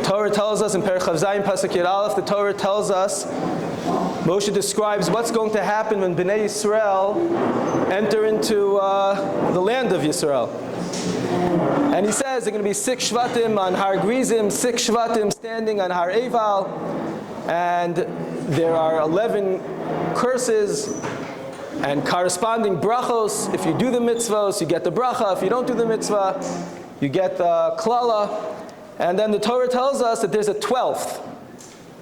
Torah tells us in Perek Chav Zayin Pasuk Yud Aleph, the Torah tells us, Moshe describes what's going to happen when Bnei Yisrael enter into the land of Yisrael. And he says there are going to be 6 Shvatim on Har Grizim, 6 Shvatim standing on Har Eval, and there are 11 curses and corresponding brachos. If you do the mitzvahs, you get the bracha. If you don't do the mitzvah, you get the klala. And then the Torah tells us that there's a 12th.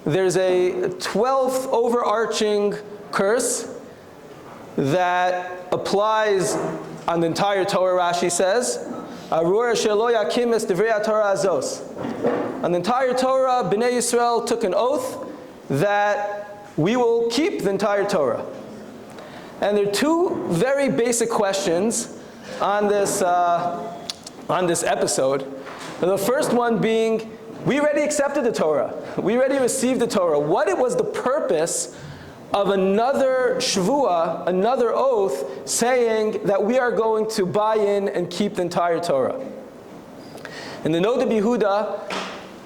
There's a 12th overarching curse that applies on the entire Torah, Rashi says. On the entire Torah, Bnei Yisrael took an oath that we will keep the entire Torah. And there are 2 very basic questions on this episode. The first one being, we already accepted the Torah. We already received the Torah. What was the purpose of another shvuah, another oath, saying that we are going to buy in and keep the entire Torah? And the Dovid Yehuda,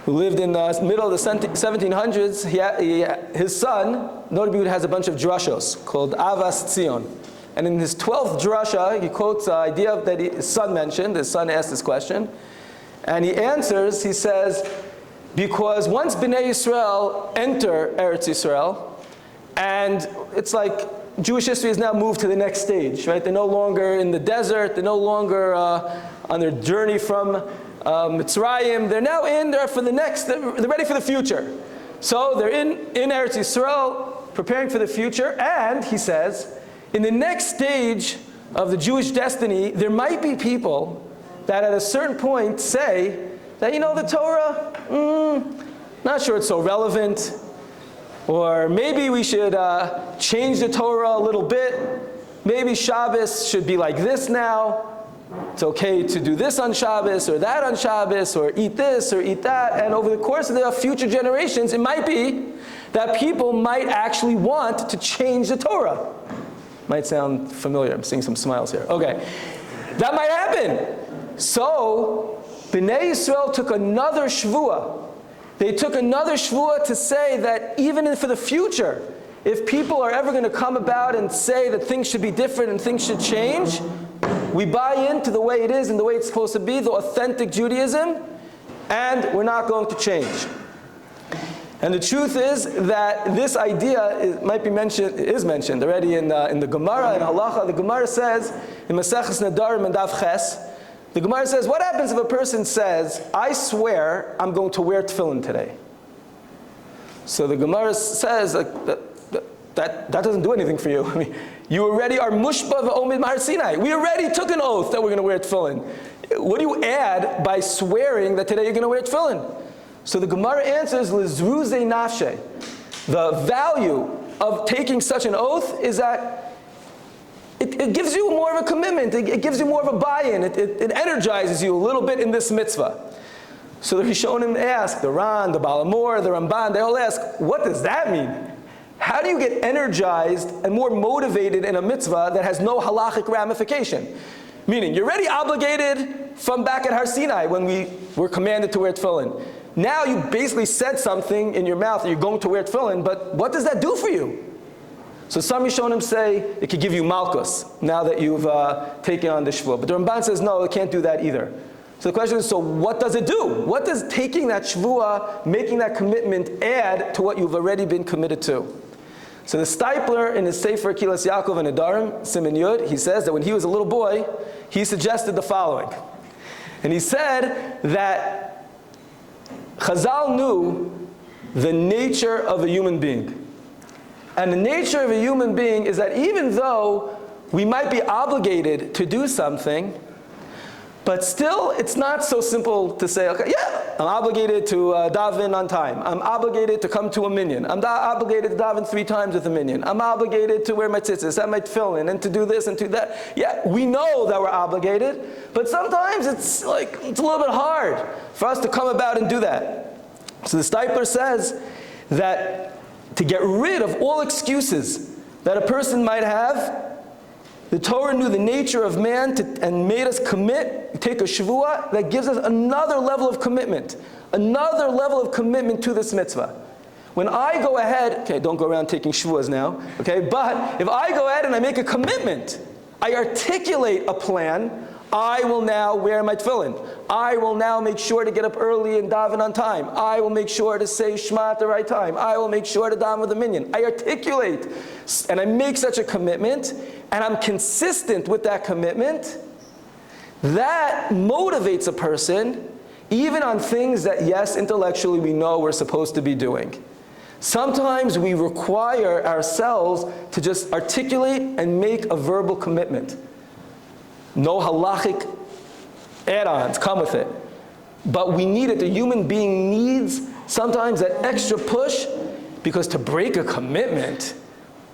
who lived in the middle of the 1700s, his son, Dovid Yehuda, has a bunch of drashos called Avas Tzion. And in his 12th drasha, he quotes the idea that his son mentioned. His son asked this question. And he answers, he says, because once Bnei Yisrael enter Eretz Yisrael, and it's like Jewish history has now moved to the next stage, right? They're no longer in the desert, they're no longer on their journey from Mitzrayim, they're now they're ready for the future. So they're in Eretz Yisrael, preparing for the future, and he says, in the next stage of the Jewish destiny, there might be people that at a certain point say that, the Torah, not sure it's so relevant, or maybe we should change the Torah a little bit. Maybe Shabbos should be like this now. It's okay to do this on Shabbos, or that on Shabbos, or eat this, or eat that. And over the course of the future generations, it might be that people might actually want to change the Torah. Might sound familiar. I'm seeing some smiles here. Okay. That might happen. So, Bnei Yisrael took another shvuah. They took another shvuah to say that even for the future, if people are ever going to come about and say that things should be different and things should change, we buy into the way it is and the way it's supposed to be, the authentic Judaism, and we're not going to change. And the truth is that this idea is mentioned already in the Gemara, in Halacha. The Gemara says, in Maseches Nedarim and Daf Ches, the Gemara says, what happens if a person says, I swear I'm going to wear tefillin today? So the Gemara says that doesn't do anything for you. I mean, you already are mushba v'omid mahar Sinai. We already took an oath that we're going to wear tefillin. What do you add by swearing that today you're going to wear tefillin? So the Gemara answers, Lizruze nafshe. The value of taking such an oath is that it gives you more of a commitment. It gives you more of a buy-in. It energizes you a little bit in this mitzvah. So the Rishonim ask, the Ran, the Baal HaMor, the Ramban, they all ask, what does that mean? How do you get energized and more motivated in a mitzvah that has no halachic ramification? Meaning, you're already obligated from back at Har Sinai when we were commanded to wear tefillin. Now you basically said something in your mouth that you're going to wear tefillin, but what does that do for you? So some Rishonim say it could give you malchus now that you've taken on the shvuah. But the Ramban says no, it can't do that either. So the question is, so what does it do? What does taking that shvuah, making that commitment, add to what you've already been committed to? So the Stipler in his Sefer Kilas Yaakov and Nedarim, Siman Yud, he says that when he was a little boy, he suggested the following. And he said that Chazal knew the nature of a human being. And the nature of a human being is that even though we might be obligated to do something, but still it's not so simple to say, okay, yeah, I'm obligated to daven on time. I'm obligated to come to a minyan. I'm obligated to daven 3 times with a minyan. I'm obligated to wear my tzitzis, have my tefillin, and to do this and to that. Yeah, we know that we're obligated, but sometimes it's a little bit hard for us to come about and do that. So the Stipler says that to get rid of all excuses that a person might have, The Torah knew the nature of man and made us take a shvuah that gives us another level of commitment to this mitzvah. When I go ahead, okay, don't go around taking shvuahs now, okay, but if I go ahead and I make a commitment, I articulate a plan, I will now wear my tefillin. I will now make sure to get up early and daven on time. I will make sure to say Shema at the right time. I will make sure to daven with the minyan. I articulate and I make such a commitment, and I'm consistent with that commitment. That motivates a person even on things that, yes, intellectually we know we're supposed to be doing. Sometimes we require ourselves to just articulate and make a verbal commitment. No halachic add-ons come with it. But we need it. The human being needs sometimes that extra push, because to break a commitment,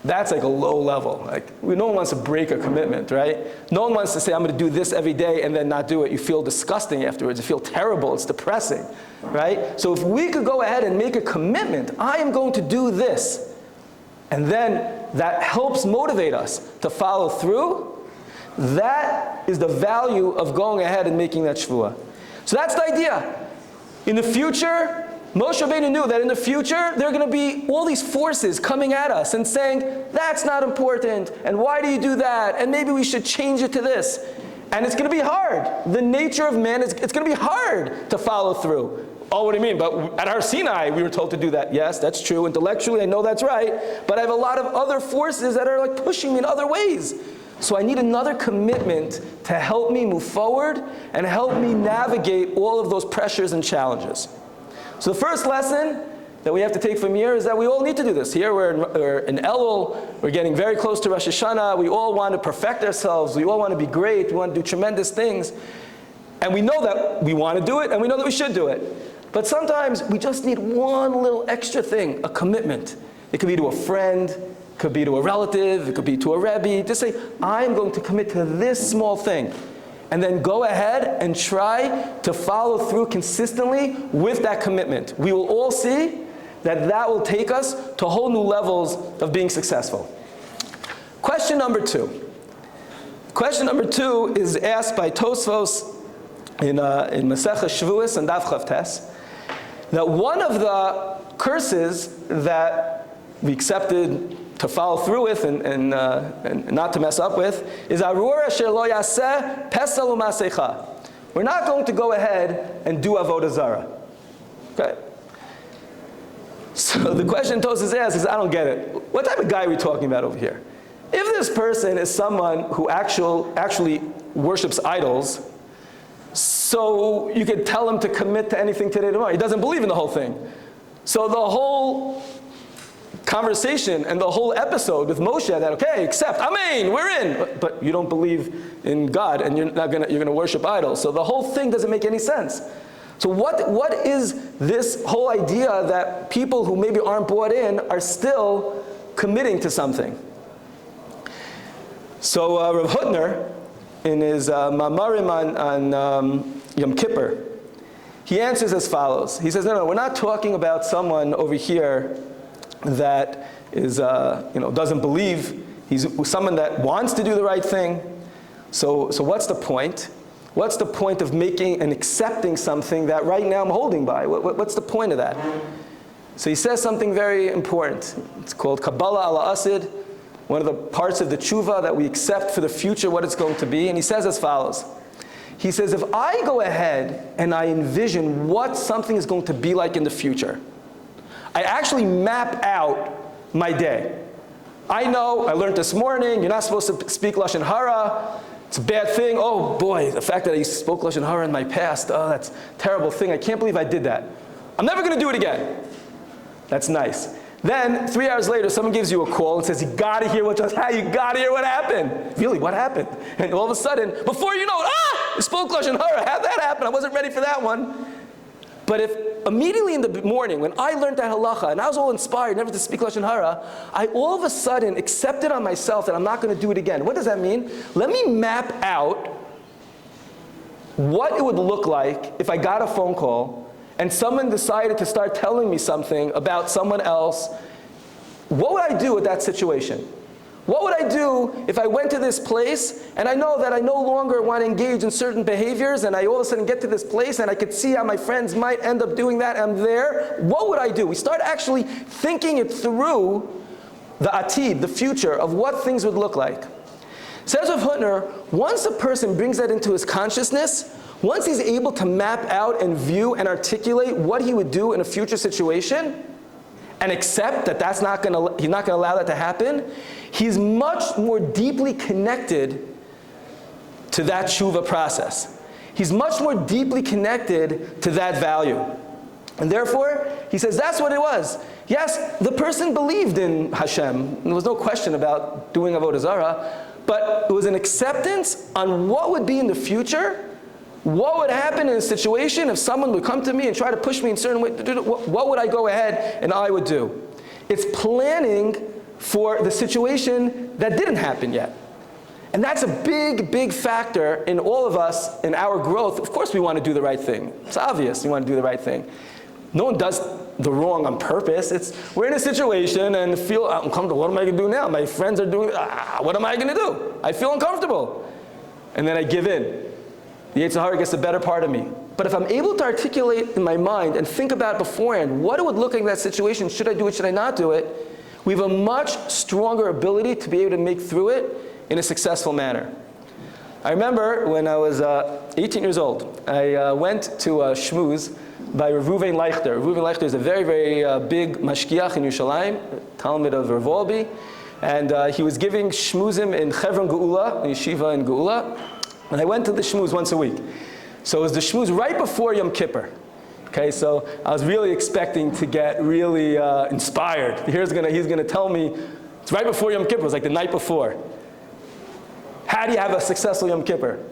that's like a low level. Like, no one wants to break a commitment, right? No one wants to say, I'm going to do this every day and then not do it. You feel disgusting afterwards. You feel terrible. It's depressing, right? So if we could go ahead and make a commitment, I am going to do this, and then that helps motivate us to follow through, that is the value of going ahead and making that shvuah. So that's the idea. In the future, Moshe Rabbeinu knew that in the future, there are going to be all these forces coming at us and saying, that's not important, and why do you do that, and maybe we should change it to this. And it's going to be hard. The nature of man, it's going to be hard to follow through. Oh, what do you mean? But at Har Sinai, we were told to do that. Yes, that's true. Intellectually, I know that's right. But I have a lot of other forces that are like pushing me in other ways. So I need another commitment to help me move forward and help me navigate all of those pressures and challenges. So the first lesson that we have to take from here is that we all need to do this. Here we're in Elul, we're getting very close to Rosh Hashanah, we all want to perfect ourselves, we all want to be great, we want to do tremendous things. And we know that we want to do it, and we know that we should do it. But sometimes we just need one little extra thing, a commitment. It could be to a friend, it could be to a relative, it could be to a Rebbe. Just say, I'm going to commit to this small thing. And then go ahead and try to follow through consistently with that commitment. We will all see that that will take us to whole new levels of being successful. Question number 2. Question number 2 is asked by Tosfos in Masechah Shavuos and Daf Chavtes, that one of the curses that we accepted to follow through with and not to mess up with is Arur asher lo yaseh pesel u'masecha. We're not going to go ahead and do avodah zarah. Okay. So the question Tosfos asks is, I don't get it. What type of guy are we talking about over here? If this person is someone who actually worships idols, so you could tell him to commit to anything today, tomorrow. He doesn't believe in the whole thing. So the whole conversation and the whole episode with Moshe, that okay, accept, amen, we're in, but you don't believe in God and you're going to worship idols. So the whole thing doesn't make any sense. So what is this whole idea that people who maybe aren't bought in are still committing to something? So Rav Hutner, in his Mamarim on Yom Kippur, he answers as follows. He says, no, we're not talking about someone over here that is, doesn't believe. He's someone that wants to do the right thing. So what's the point? What's the point of making and accepting something that right now I'm holding by? What's the point of that? So he says something very important. It's called Kabbalah ala Asid, one of the parts of the tshuva that we accept for the future, what it's going to be. And he says as follows. He says, if I go ahead and I envision what something is going to be like in the future, I actually map out my day. I know, I learned this morning, you're not supposed to speak Lashon Hara. It's a bad thing. Oh boy, the fact that I spoke Lashon Hara in my past, oh, that's a terrible thing. I can't believe I did that. I'm never going to do it again. That's nice. Then, 3 hours later, someone gives you a call and says, you got to hear what just happened. You got to hear what happened. Really, what happened? And all of a sudden, before you know it, I spoke Lashon Hara. How'd that happen? I wasn't ready for that one. But if immediately in the morning, when I learned that halacha, and I was all inspired never to speak Lashon Hara, I all of a sudden accepted on myself that I'm not going to do it again. What does that mean? Let me map out what it would look like if I got a phone call and someone decided to start telling me something about someone else. What would I do with that situation? What would I do if I went to this place and I know that I no longer want to engage in certain behaviors and I all of a sudden get to this place and I could see how my friends might end up doing that and I'm there? What would I do? We start actually thinking it through the atid, the future of what things would look like. Says Rav Hutner, once a person brings that into his consciousness, once he's able to map out and view and articulate what he would do in a future situation and accept that he's not going to allow that to happen, he's much more deeply connected to that tshuva process. He's much more deeply connected to that value. And therefore, he says that's what it was. Yes, the person believed in Hashem. There was no question about doing Avodah Zarah, but it was an acceptance on what would be in the future, what would happen in a situation if someone would come to me and try to push me in a certain way. What would I go ahead and I would do? It's planning for the situation that didn't happen yet. And that's a big, big factor in all of us, in our growth. Of course we want to do the right thing. It's obvious we want to do the right thing. No one does the wrong on purpose. We're in a situation and feel uncomfortable. What am I going to do now? My friends are doing, what am I going to do? I feel uncomfortable. And then I give in. The Yetzer Hara gets the better part of me. But if I'm able to articulate in my mind and think about beforehand what it would look like in that situation, should I do it, should I not do it, we have a much stronger ability to be able to make through it in a successful manner. I remember when I was 18 years old, I went to a schmooze by Rav Leichter. Rav Leichter is a very, very big mashkiach in Yerushalayim, Talmud of Rav Wolbe, and he was giving schmoozim in Chevron Geula, in Yeshiva in Geula, and I went to the schmooze once a week. So it was the schmooze right before Yom Kippur. Okay, so I was really expecting to get really inspired. He's gonna tell me, it's right before Yom Kippur, it was like the night before. How do you have a successful Yom Kippur?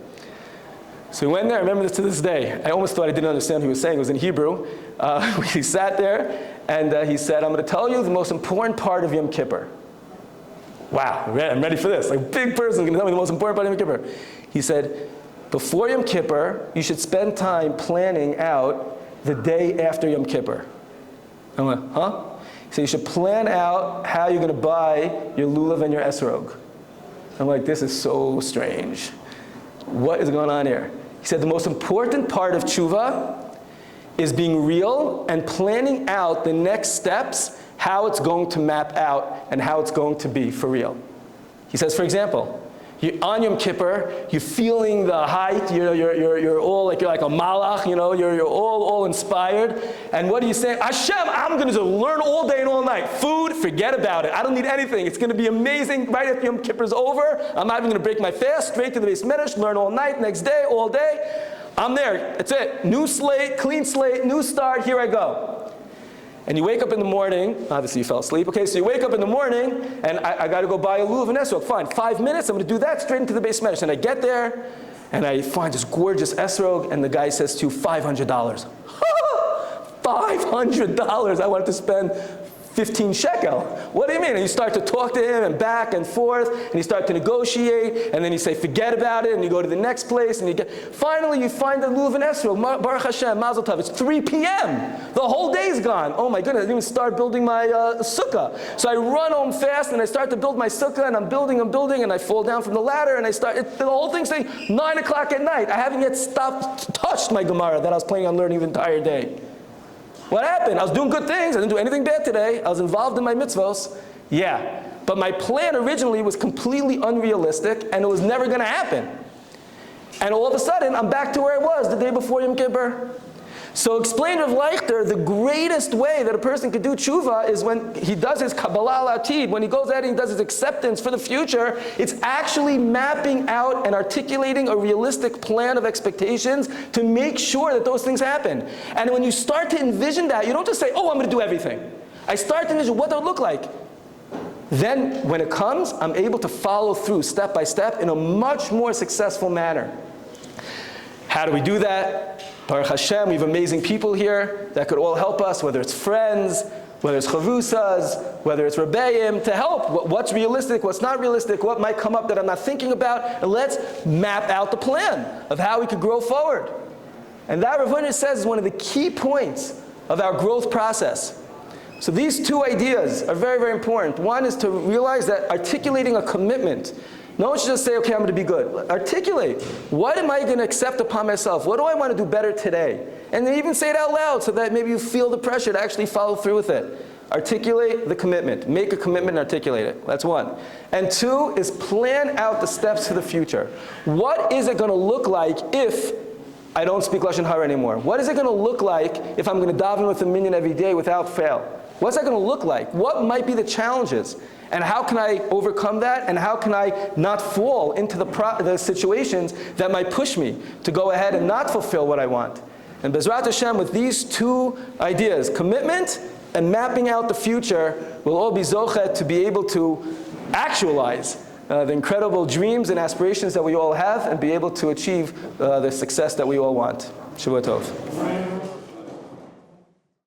So we went there, I remember this to this day. I almost thought I didn't understand what he was saying, it was in Hebrew. We sat there, and he said, I'm gonna tell you the most important part of Yom Kippur. Wow, I'm ready for this. Like a big person gonna tell me the most important part of Yom Kippur. He said, before Yom Kippur, you should spend time planning out the day after Yom Kippur. I went, huh? So you should plan out how you're going to buy your lulav and your esrog. I'm like, this is so strange. What is going on here? He said the most important part of tshuva is being real and planning out the next steps, how it's going to map out and how it's going to be for real. He says, for example, you're on Yom Kippur, you're feeling the height, you're all like, you're like a malach, you're all inspired. And what do you say? Hashem, I'm going to learn all day and all night. Food, forget about it. I don't need anything. It's going to be amazing. Right after Yom Kippur's over, I'm not even going to break my fast, straight to the Beis Medrash, learn all night, next day, all day. I'm there. That's it. New slate, clean slate, new start, here I go. And you wake up in the morning, obviously you fell asleep, okay, so you wake up in the morning, and I got to go buy a lulav and esrog. Fine, 5 minutes, I'm going to do that straight into the Beis Medrash. And I get there, and I find this gorgeous esrog, and the guy says to you, $500. $500, I wanted to spend 15 shekel. What do you mean? And you start to talk to him and back and forth, and you start to negotiate, and then you say, forget about it, and you go to the next place, and finally you find the lulav and esrog. Baruch Hashem, Mazel Tov. It's 3 p.m. The whole day's gone. Oh my goodness, I didn't even start building my sukkah. So I run home fast, and I start to build my sukkah, and I'm building, and I fall down from the ladder, and the whole thing's saying 9 o'clock at night. I haven't yet touched my Gemara that I was planning on learning the entire day. What happened? I was doing good things. I didn't do anything bad today. I was involved in my mitzvos. Yeah. But my plan originally was completely unrealistic, and it was never going to happen. And all of a sudden, I'm back to where I was the day before Yom Kippur. So explain Rav Leichter, the greatest way that a person could do tshuva is when he does his Kabbalah al-Atid, when he goes out and he does his acceptance for the future, it's actually mapping out and articulating a realistic plan of expectations to make sure that those things happen. And when you start to envision that, you don't just say, oh, I'm going to do everything. I start to envision what that would look like. Then when it comes, I'm able to follow through step by step in a much more successful manner. How do we do that? Baruch Hashem, we have amazing people here that could all help us, whether it's friends, whether it's chavusas, whether it's rebbeim, to help. What's realistic, what's not realistic, what might come up that I'm not thinking about, and let's map out the plan of how we could grow forward. And that Rav Hutner says is one of the key points of our growth process. So these two ideas are very, very important. One is to realize that articulating a commitment. No one should just say, okay, I'm going to be good. Articulate. What am I going to accept upon myself? What do I want to do better today? And then even say it out loud so that maybe you feel the pressure to actually follow through with it. Articulate the commitment. Make a commitment and articulate it. That's one. And two is plan out the steps to the future. What is it going to look like if I don't speak Lashon Hara anymore? What is it going to look like if I'm going to daven with a minyan every day without fail? What's that going to look like? What might be the challenges? And how can I overcome that? And how can I not fall into the situations that might push me to go ahead and not fulfill what I want? And Bezrat Hashem, with these two ideas, commitment and mapping out the future, we'll all be zochet to be able to actualize the incredible dreams and aspirations that we all have and be able to achieve the success that we all want. Shavua Tov.